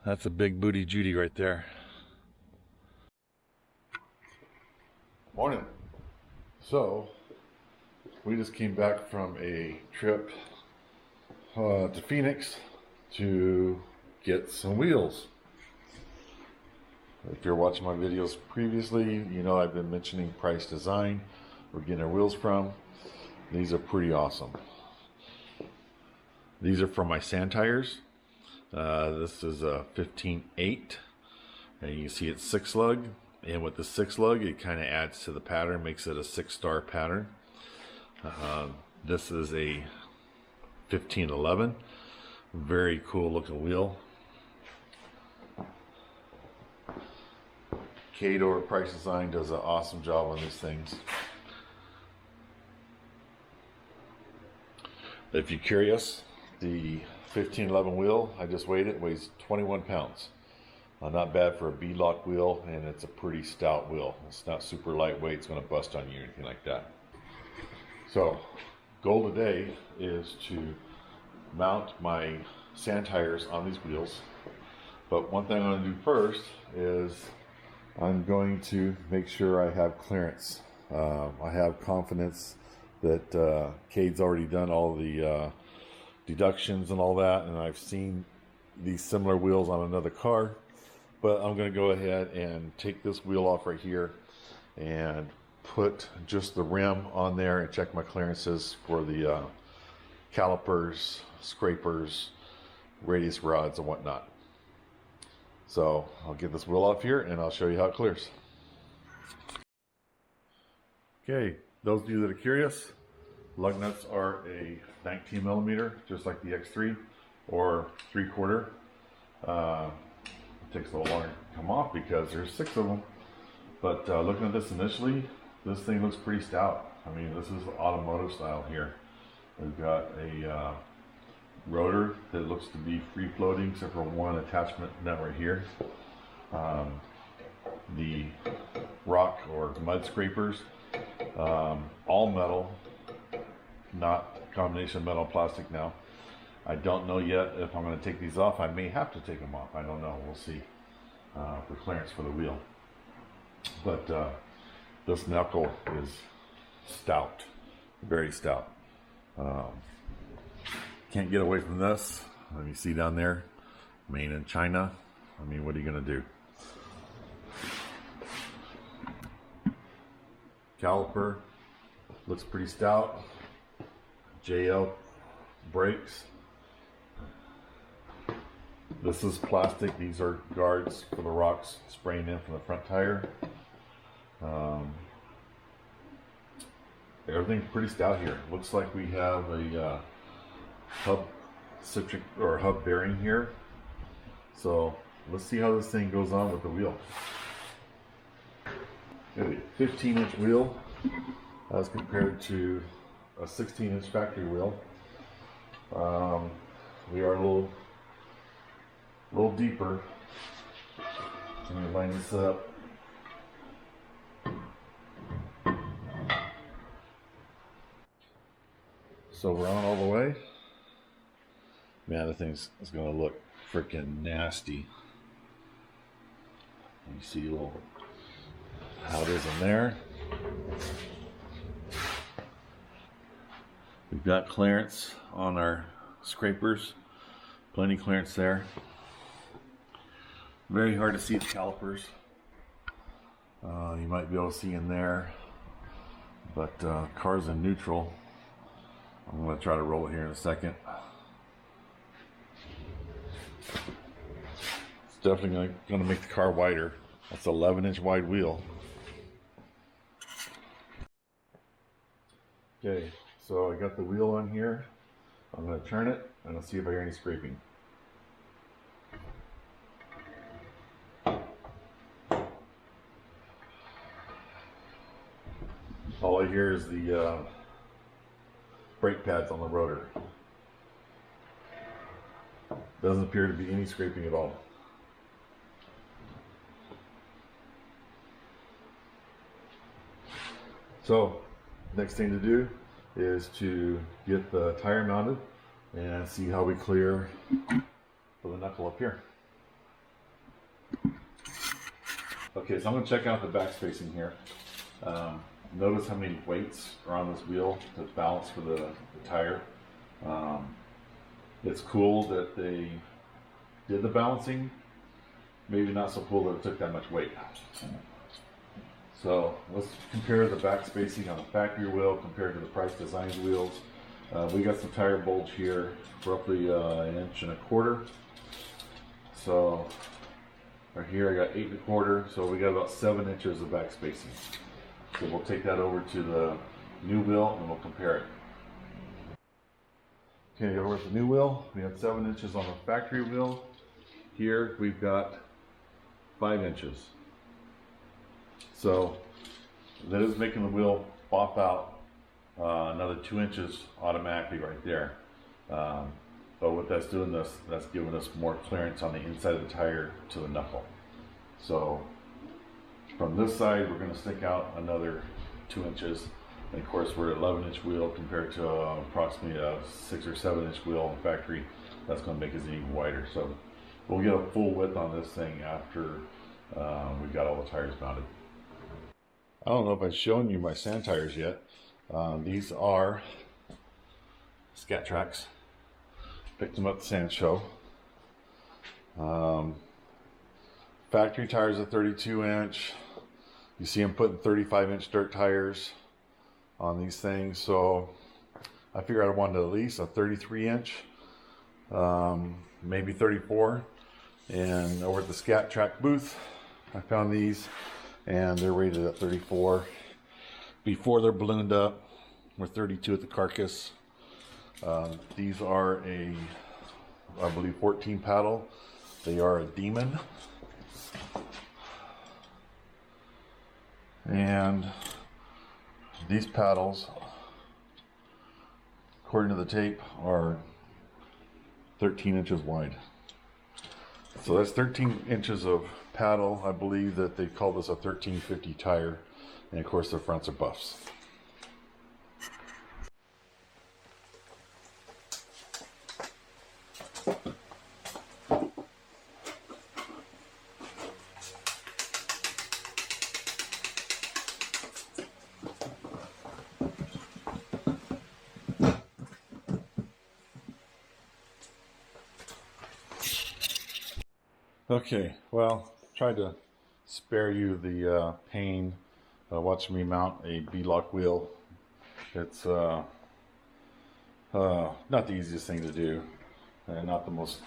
That's a big booty Judy right there. Morning. So, we just came back from a trip to Phoenix to get some wheels. If you're watching my videos previously, you know I've been mentioning Price Design. We're getting our wheels from. These are pretty awesome. These are from my sand tires. This is a 15/8, and you can see it's 6 lug. And with the 6 lug, it kind of adds to the pattern, makes it a 6-star pattern. This is a 15/11. Very cool looking wheel. Kate over Price Design does an awesome job on these things. If you're curious, the 15/11 wheel, I just weighed it, weighs 21 pounds. Not bad for a beadlock wheel, and it's a pretty stout wheel. It's not super lightweight, it's going to bust on you or anything like that. So, goal today is to mount my sand tires on these wheels. But one thing I'm going to do first is I'm going to make sure I have clearance. I have confidence that Cade's already done all the deductions and all that, and I've seen these similar wheels on another car. But I'm going to go ahead and take this wheel off right here and put just the rim on there and check my clearances for the calipers, scrapers, radius rods, and whatnot. So I'll get this wheel off here and I'll show you how it clears. Okay, those of you that are curious, lug nuts are a 19 millimeter, just like the X3, or 3/4. It takes a little longer to come off because there's 6 of them. But looking at this initially, this thing looks pretty stout. I mean, this is automotive style here. We've got a rotor that looks to be free floating except for one attachment nut right here. The rock or mud scrapers, all metal, not combination metal and plastic now. I don't know yet if I'm going to take these off. I may have to take them off. I don't know. We'll see for clearance for the wheel. But this knuckle is stout, very stout. Can't get away from this. Let me see down there, made in China. I mean, what are you going to do? Caliper looks pretty stout. JL brakes. This is plastic. These are guards for the rocks spraying in from the front tire. Everything's pretty stout here. Looks like we have a hub citric or hub bearing here. So let's see how this thing goes on with the wheel. A 15-inch wheel as compared to a 16-inch factory wheel. We are a little deeper. Let me line this up. So we're on all the way. Man, the thing's going to look freaking nasty. You see a little how it is in there. We've got clearance on our scrapers. Plenty clearance there. Very hard to see the calipers. You might be able to see in there, but car's in neutral. I'm going to try to roll it here in a second. It's definitely going to make the car wider. That's an 11-inch wide wheel. Okay, so I got the wheel on here. I'm going to turn it and I'll see if I hear any scraping. All I hear is the brake pads on the rotor. Doesn't appear to be any scraping at all. So, next thing to do is to get the tire mounted and see how we clear for the knuckle up here. Okay, so I'm going to check out the back spacing here. Notice how many weights are on this wheel to balance for the tire. It's cool that they did the balancing. Maybe not so cool that it took that much weight. So let's compare the back spacing on the factory wheel compared to the Price Designs wheels. We got some tire bulge here, roughly 1.25 inches. So right here I got 8 1/4, so we got about 7 inches of back spacing. So we'll take that over to the new wheel and we'll compare it. Okay, over at the new wheel, we have 7 inches on the factory wheel. Here we've got 5 inches. So that is making the wheel pop out another 2 inches automatically right there. But what that's doing, that's giving us more clearance on the inside of the tire to the knuckle. So from this side, we're going to stick out another 2 inches. And of course, we're at 11-inch wheel compared to approximately a 6 or 7-inch wheel in factory. That's going to make it even wider. So we'll get a full width on this thing after we've got all the tires mounted. I don't know if I've shown you my sand tires yet. These are Scat Tracks. Picked them up at the sand show. Factory tires are 32-inch. You see I'm putting 35-inch dirt tires on these things, so I figured I wanted at least a 33-inch, maybe 34. And over at the Scat Track booth, I found these, and they're rated at 34. Before they're ballooned up, we're 32 at the carcass. These are I believe 14 paddle. They are a Demon. And these paddles, according to the tape, are 13 inches wide. So that's 13 inches of paddle. I believe that they call this a 1350 tire. And of course, the fronts are buffs. Okay, well, tried to spare you the pain watching me mount a B-lock wheel. It's not the easiest thing to do, and not the most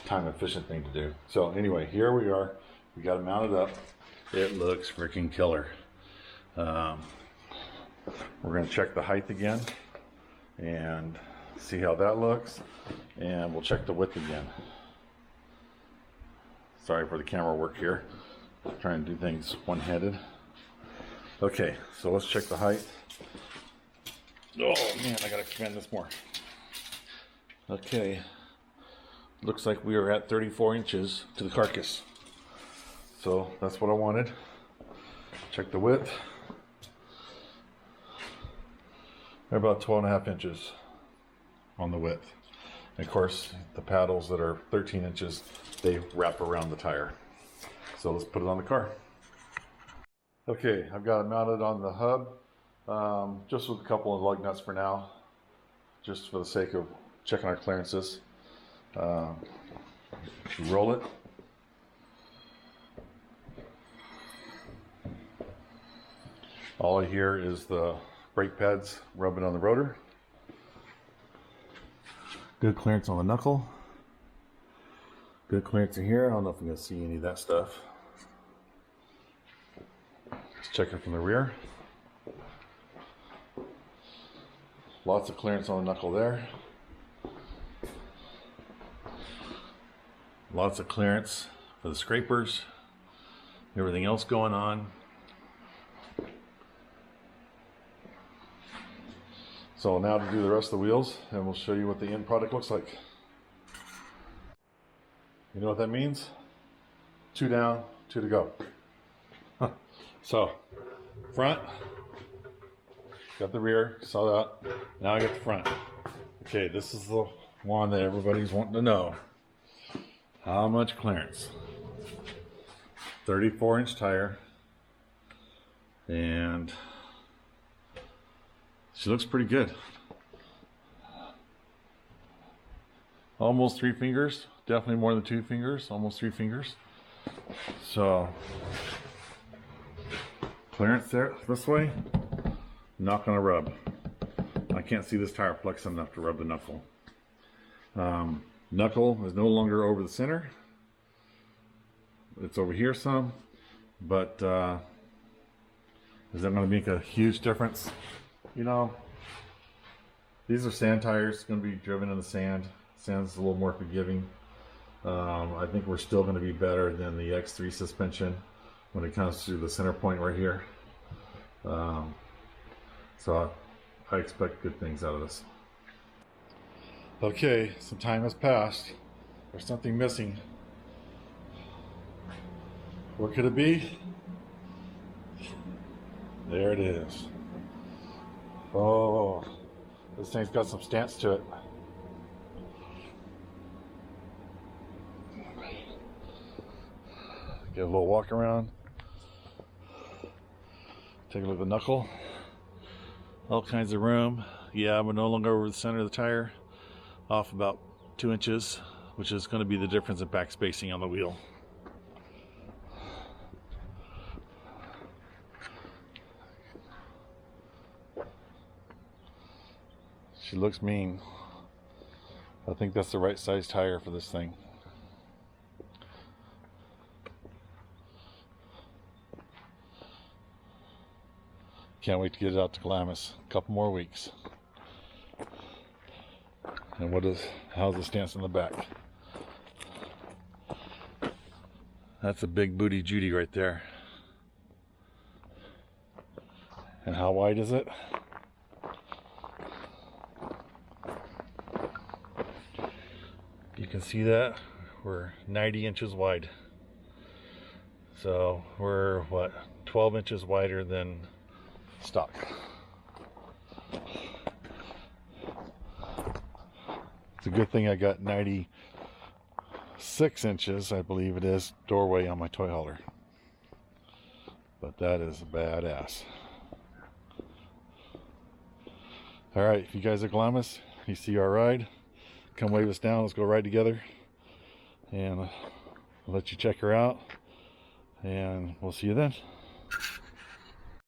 time efficient thing to do. So anyway, here we are. We got it mounted up. It looks freaking killer. We're going to check the height again and see how that looks, and we'll check the width again. Sorry for the camera work here. Trying to do things one-handed. Okay, so let's check the height. Oh man, I gotta expand this more. Okay, looks like we are at 34 inches to the carcass. So that's what I wanted. Check the width. They're about 12.5 inches on the width. And of course, the paddles that are 13 inches, they wrap around the tire. So let's put it on the car. Okay, I've got it mounted on the hub, just with a couple of lug nuts for now, just for the sake of checking our clearances. Roll it. All I hear is the brake pads rubbing on the rotor. Good clearance on the knuckle. Good clearance in here. I don't know if I'm going to see any of that stuff. Let's check it from the rear. Lots of clearance on the knuckle there. Lots of clearance for the scrapers. Everything else going on. So now to do the rest of the wheels, and we'll show you what the end product looks like. You know what that means? 2 down, 2 to go. So, front, got the rear, saw that. Now I got the front. Okay, this is the one that everybody's wanting to know. How much clearance? 34-inch tire, and she looks pretty good. Almost 3 fingers, definitely more than 2 fingers, almost 3 fingers. So clearance there this way, not gonna rub. I can't see this tire flexing enough to rub the knuckle. Knuckle is no longer over the center. It's over here some, but is that going to make a huge difference? You know, these are sand tires, going to be driven in the sand. Sand's a little more forgiving. I think we're still going to be better than the X3 suspension when it comes to the center point right here. So I expect good things out of this. Okay, some time has passed. There's something missing. What could it be? There it is. Oh, this thing's got some stance to it. Get a little walk around. Take a look at the knuckle. All kinds of room. Yeah, we're no longer over the center of the tire. Off about 2 inches, which is going to be the difference in back spacing on the wheel. She looks mean. I think that's the right size tire for this thing. Can't wait to get it out to Glamis. A couple more weeks. And how's the stance in the back? That's a big booty Judy right there. And how wide is it? You can see that we're 90 inches wide. So we're what, 12 inches wider than stock. It's a good thing I got 96 inches, I believe it is, doorway on my toy hauler. But that is badass. Alright, if you guys are Glamis, you see our ride, come wave us down, let's go ride together. And I'll let you check her out. And we'll see you then.